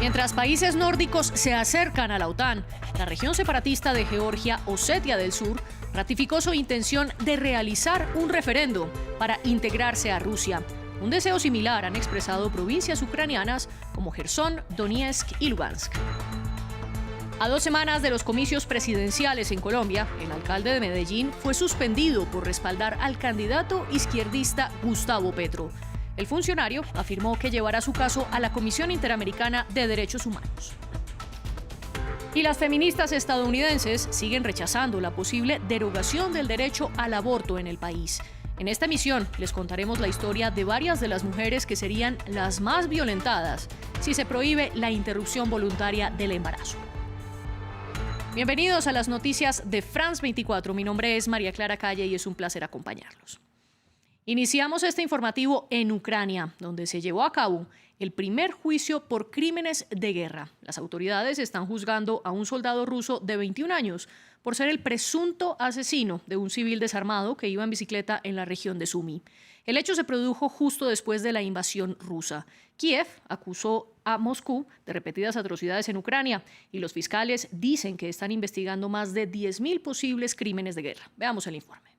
Mientras países nórdicos se acercan a la OTAN, la región separatista de Georgia, Osetia del Sur, ratificó su intención de realizar un referendo para integrarse a Rusia. Un deseo similar han expresado provincias ucranianas como Jersón, Donetsk y Lugansk. A 2 semanas de los comicios presidenciales en Colombia, el alcalde de Medellín fue suspendido por respaldar al candidato izquierdista Gustavo Petro. El funcionario afirmó que llevará su caso a la Comisión Interamericana de Derechos Humanos. Y las feministas estadounidenses siguen rechazando la posible derogación del derecho al aborto en el país. En esta emisión les contaremos la historia de varias de las mujeres que serían las más violentadas si se prohíbe la interrupción voluntaria del embarazo. Bienvenidos a las noticias de France 24. Mi nombre es María Clara Calle y es un placer acompañarlos. Iniciamos este informativo en Ucrania, donde se llevó a cabo el primer juicio por crímenes de guerra. Las autoridades están juzgando a un soldado ruso de 21 años por ser el presunto asesino de un civil desarmado que iba en bicicleta en la región de Sumy. El hecho se produjo justo después de la invasión rusa. Kiev acusó a Moscú de repetidas atrocidades en Ucrania y los fiscales dicen que están investigando más de 10.000 posibles crímenes de guerra. Veamos el informe.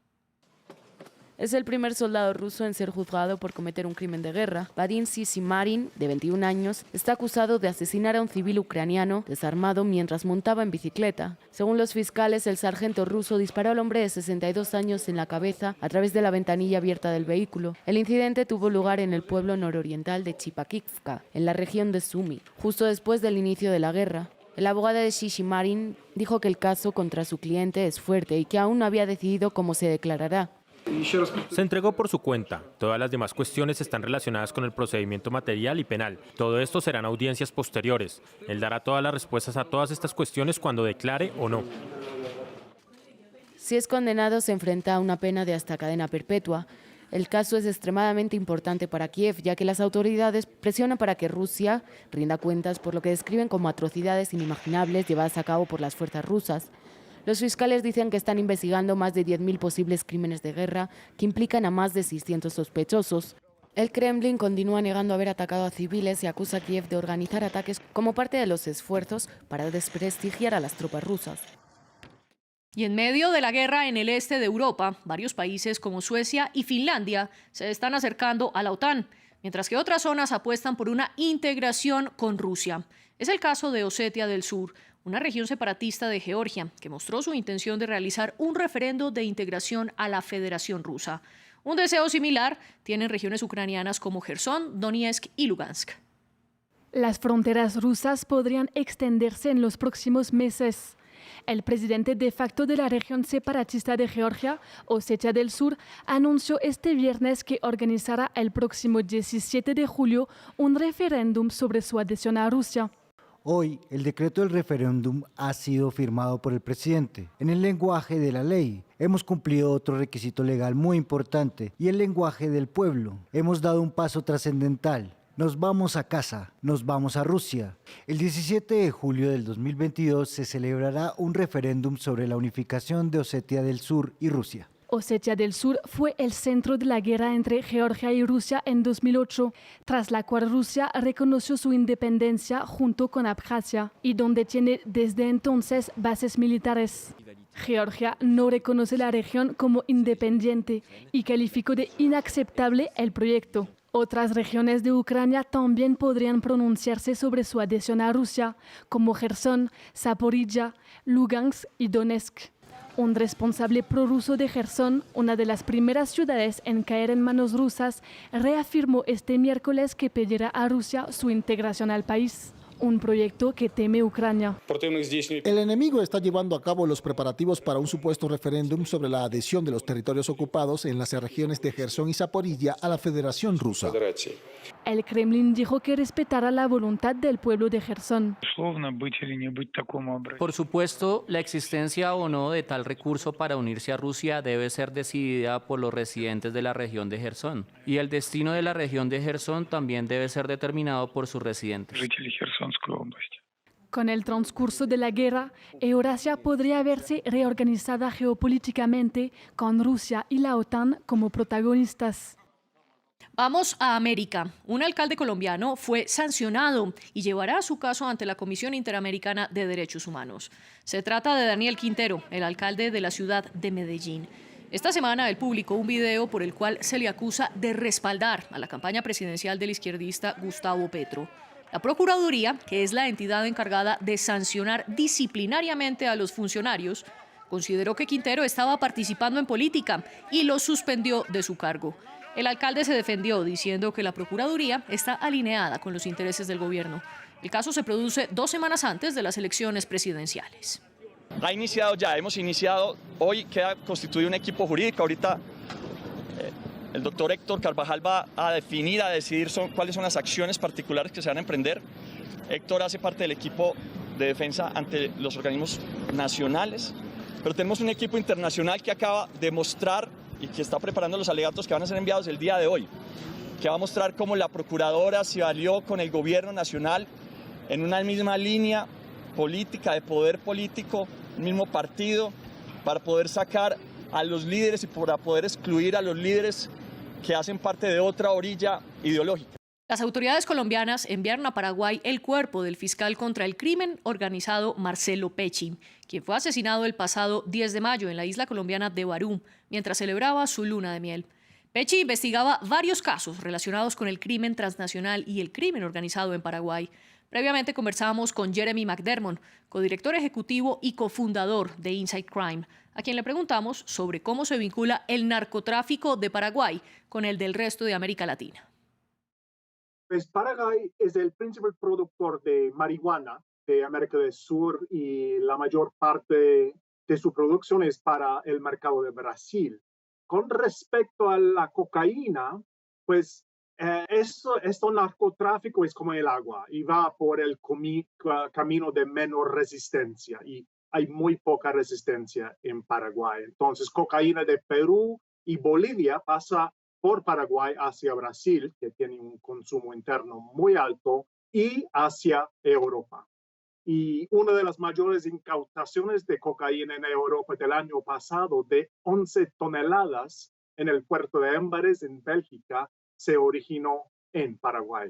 Es el primer soldado ruso en ser juzgado por cometer un crimen de guerra. Vadim Sisimarin, de 21 años, está acusado de asesinar a un civil ucraniano desarmado mientras montaba en bicicleta. Según los fiscales, el sargento ruso disparó al hombre de 62 años en la cabeza a través de la ventanilla abierta del vehículo. El incidente tuvo lugar en el pueblo nororiental de Chipakivka, en la región de Sumy, justo después del inicio de la guerra. El abogado de Sisimarin dijo que el caso contra su cliente es fuerte y que aún no había decidido cómo se declarará. Se entregó por su cuenta. Todas las demás cuestiones están relacionadas con el procedimiento material y penal. Todo esto serán audiencias posteriores. Él dará todas las respuestas a todas estas cuestiones cuando declare o no. Si es condenado, se enfrenta a una pena de hasta cadena perpetua. El caso es extremadamente importante para Kiev, ya que las autoridades presionan para que Rusia rinda cuentas por lo que describen como atrocidades inimaginables llevadas a cabo por las fuerzas rusas. Los fiscales dicen que están investigando más de 10.000 posibles crímenes de guerra que implican a más de 600 sospechosos. El Kremlin continúa negando haber atacado a civiles y acusa a Kiev de organizar ataques como parte de los esfuerzos para desprestigiar a las tropas rusas. Y en medio de la guerra en el este de Europa, varios países como Suecia y Finlandia se están acercando a la OTAN, mientras que otras zonas apuestan por una integración con Rusia. Es el caso de Osetia del Sur, una región separatista de Georgia, que mostró su intención de realizar un referendo de integración a la Federación Rusa. Un deseo similar tienen regiones ucranianas como Jersón, Donetsk y Lugansk. Las fronteras rusas podrían extenderse en los próximos meses. El presidente de facto de la región separatista de Georgia, Osetia del Sur, anunció este viernes que organizará el próximo 17 de julio un referéndum sobre su adhesión a Rusia. Hoy, el decreto del referéndum ha sido firmado por el presidente. En el lenguaje de la ley, hemos cumplido otro requisito legal muy importante y el lenguaje del pueblo. Hemos dado un paso trascendental. Nos vamos a casa, nos vamos a Rusia. El 17 de julio del 2022 se celebrará un referéndum sobre la unificación de Osetia del Sur y Rusia. Osetia del Sur fue el centro de la guerra entre Georgia y Rusia en 2008, tras la cual Rusia reconoció su independencia junto con Abjasia, y donde tiene desde entonces bases militares. Georgia no reconoce la región como independiente y calificó de inaceptable el proyecto. Otras regiones de Ucrania también podrían pronunciarse sobre su adhesión a Rusia, como Jersón, Zaporizhia, Lugansk y Donetsk. Un responsable prorruso de Jersón, una de las primeras ciudades en caer en manos rusas, reafirmó este miércoles que pedirá a Rusia su integración al país. Un proyecto que teme Ucrania. El enemigo está llevando a cabo los preparativos para un supuesto referéndum sobre la adhesión de los territorios ocupados en las regiones de Jersón y Zaporizhia a la Federación Rusa. El Kremlin dijo que respetará la voluntad del pueblo de Jersón. Por supuesto, la existencia o no de tal recurso para unirse a Rusia debe ser decidida por los residentes de la región de Jersón. Y el destino de la región de Jersón también debe ser determinado por sus residentes. Con el transcurso de la guerra, Eurasia podría verse reorganizada geopolíticamente con Rusia y la OTAN como protagonistas. Vamos a América. Un alcalde colombiano fue sancionado y llevará su caso ante la Comisión Interamericana de Derechos Humanos. Se trata de Daniel Quintero, el alcalde de la ciudad de Medellín. Esta semana él publicó un video por el cual se le acusa de respaldar a la campaña presidencial del izquierdista Gustavo Petro. La Procuraduría, que es la entidad encargada de sancionar disciplinariamente a los funcionarios, consideró que Quintero estaba participando en política y lo suspendió de su cargo. El alcalde se defendió diciendo que la Procuraduría está alineada con los intereses del gobierno. El caso se produce 2 semanas antes de las elecciones presidenciales. Hemos iniciado, hoy queda constituido un equipo jurídico. Ahorita el doctor Héctor Carvajal va a definir, a decidir cuáles son las acciones particulares que se van a emprender. Héctor hace parte del equipo de defensa ante los organismos nacionales, pero tenemos un equipo internacional que acaba de mostrar y que está preparando los alegatos que van a ser enviados el día de hoy, que va a mostrar cómo la procuradora se alió con el gobierno nacional en una misma línea política, de poder político, el mismo partido, para poder sacar a los líderes y para poder excluir a los líderes que hacen parte de otra orilla ideológica. Las autoridades colombianas enviaron a Paraguay el cuerpo del fiscal contra el crimen organizado Marcelo Pecci, quien fue asesinado el pasado 10 de mayo en la isla colombiana de Barú, mientras celebraba su luna de miel. Pecci investigaba varios casos relacionados con el crimen transnacional y el crimen organizado en Paraguay. Previamente conversamos con Jeremy McDermott, codirector ejecutivo y cofundador de Inside Crime, a quien le preguntamos sobre cómo se vincula el narcotráfico de Paraguay con el del resto de América Latina. Pues Paraguay es el principal productor de marihuana de América del Sur y la mayor parte de su producción es para el mercado de Brasil. Con respecto a la cocaína, pues esto narcotráfico es como el agua y va por el camino de menor resistencia y hay muy poca resistencia en Paraguay. Entonces, cocaína de Perú y Bolivia pasa por Paraguay hacia Brasil, que tiene un consumo interno muy alto, y hacia Europa. Y una de las mayores incautaciones de cocaína en Europa del año pasado, de 11 toneladas en el puerto de Amberes, en Bélgica, se originó en Paraguay.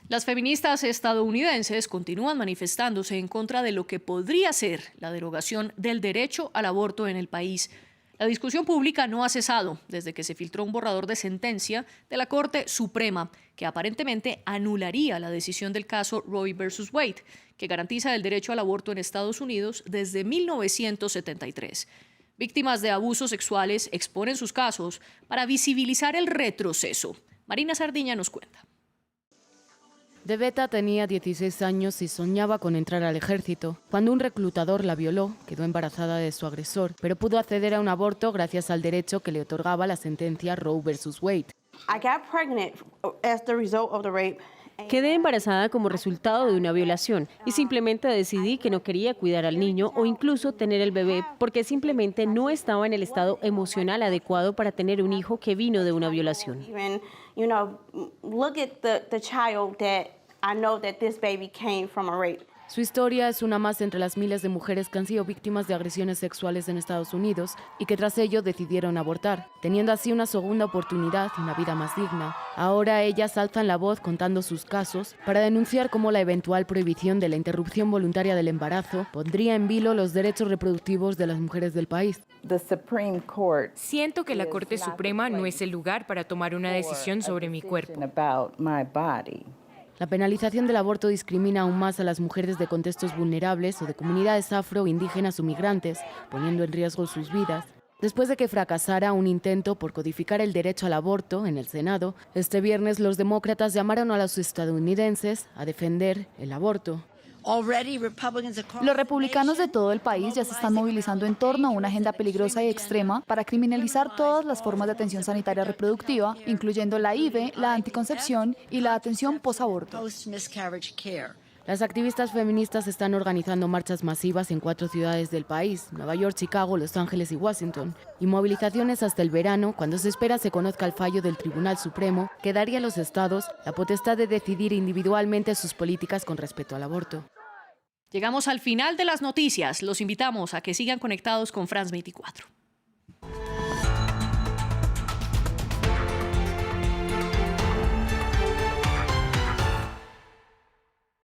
Las feministas estadounidenses continúan manifestándose en contra de lo que podría ser la derogación del derecho al aborto en el país. La discusión pública no ha cesado desde que se filtró un borrador de sentencia de la Corte Suprema que aparentemente anularía la decisión del caso Roe versus Wade, que garantiza el derecho al aborto en Estados Unidos desde 1973. Víctimas de abusos sexuales exponen sus casos para visibilizar el retroceso. Marina Sardiña nos cuenta. Deveta tenía 16 años y soñaba con entrar al ejército. Cuando un reclutador la violó, quedó embarazada de su agresor, pero pudo acceder a un aborto gracias al derecho que le otorgaba la sentencia Roe versus Wade. Quedé embarazada como resultado de una violación y simplemente decidí que no quería cuidar al niño o incluso tener el bebé porque simplemente no estaba en el estado emocional adecuado para tener un hijo que vino de una violación. Su historia es una más entre las miles de mujeres que han sido víctimas de agresiones sexuales en Estados Unidos y que tras ello decidieron abortar, teniendo así una segunda oportunidad y una vida más digna. Ahora ellas alzan la voz contando sus casos para denunciar cómo la eventual prohibición de la interrupción voluntaria del embarazo pondría en vilo los derechos reproductivos de las mujeres del país. Siento que la Corte Suprema no es el lugar para tomar una decisión sobre mi cuerpo. La penalización del aborto discrimina aún más a las mujeres de contextos vulnerables o de comunidades afro, indígenas o migrantes, poniendo en riesgo sus vidas. Después de que fracasara un intento por codificar el derecho al aborto en el Senado, este viernes los demócratas llamaron a los estadounidenses a defender el aborto. Los republicanos de todo el país ya se están movilizando en torno a una agenda peligrosa y extrema para criminalizar todas las formas de atención sanitaria reproductiva, incluyendo la IVE, la anticoncepción y la atención posaborto. Las activistas feministas están organizando marchas masivas en 4 ciudades del país, Nueva York, Chicago, Los Ángeles y Washington, y movilizaciones hasta el verano, cuando se espera se conozca el fallo del Tribunal Supremo que daría a los estados la potestad de decidir individualmente sus políticas con respecto al aborto. Llegamos al final de las noticias. Los invitamos a que sigan conectados con France 24.